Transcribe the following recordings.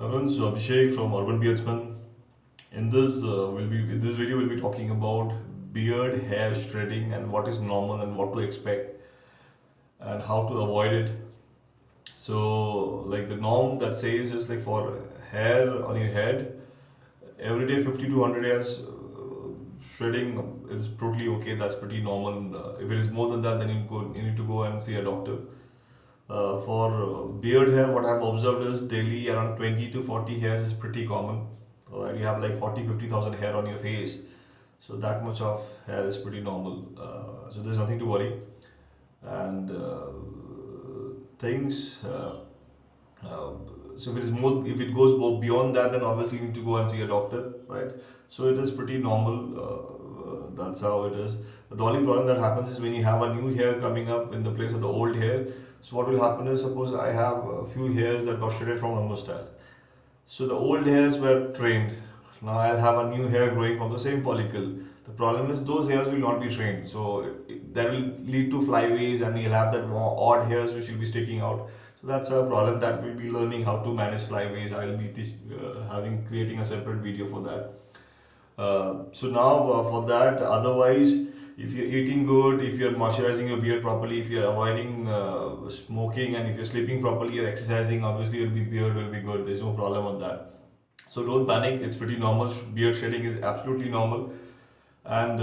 Everyone, so Abhishek from Urban Beardsman. In this video we'll be talking about beard hair shredding and what is normal and what to expect and how to avoid it. So like the norm that says is like for hair on your head, every day 50 to 100 hairs shredding is totally okay. That's pretty normal. If it is more than that, then you need to go and see a doctor. For beard hair, what I've observed is daily around 20 to 40 hairs is pretty common. You have like 40,000 hair on your face, so that much of hair is pretty normal. So there's nothing to worry. And things. Uh, so if it goes beyond that, then obviously you need to go and see a doctor, right? So it is pretty normal. That's how it is. The only problem that happens is when you have a new hair coming up in the place of the old hair. So what will happen is, suppose I have a few hairs that got shredded from a mustache. So the old hairs were trained. Now I'll have a new hair growing from the same follicle. The problem is those hairs will not be trained. So that will lead to flyaways and you'll have that more odd hairs which will be sticking out. So that's a problem that we'll be learning how to manage flyaways. I'll be creating a separate video for that. So now for that, otherwise, if you're eating good, if you're moisturizing your beard properly, if you're avoiding smoking, and if you're sleeping properly, you're exercising, obviously your beard will be good. There's no problem on that. So don't panic. It's pretty normal. Beard shedding is absolutely normal. And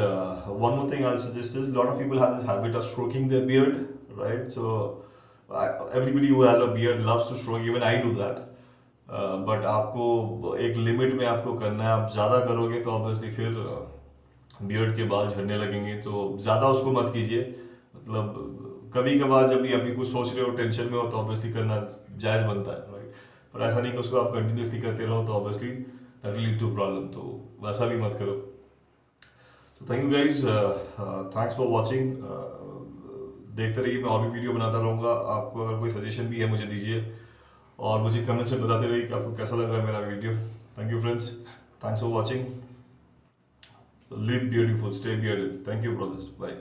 one more thing I'll suggest is a lot of people have this habit of stroking their beard, right? So everybody who has a beard loves to stroke. Even I do that. But आपको एक limit में आपको करना है. आप ज़्यादा करोगे तो ऑब्वियसली फिर बियर्ड के बाल झड़ने लगेंगे. तो ज़्यादा उसको मत कीजिए. मतलब कभी कभार जब भी अभी कुछ सोच रहे हो, टेंशन में हो, तो ऑब्वियसली करना जायज़ बनता है, राइट. पर ऐसा नहीं कि उसको आप कंटिन्यूसली करते रहो, तो obviously that will lead to problem. तो वैसा भी मत करो. तो thank you guys, thanks for watching. देखते रहिए, मैं और भी वीडियो बनाता रहूँगा. आपको अगर कोई सजेशन भी है मुझे दीजिए, और मुझे कमेंट्स में बताते रहिए कि आपको कैसा लग रहा है मेरा video. Thank you friends, thanks for watching. Live beautiful, stay bearded. Thank you brothers, bye.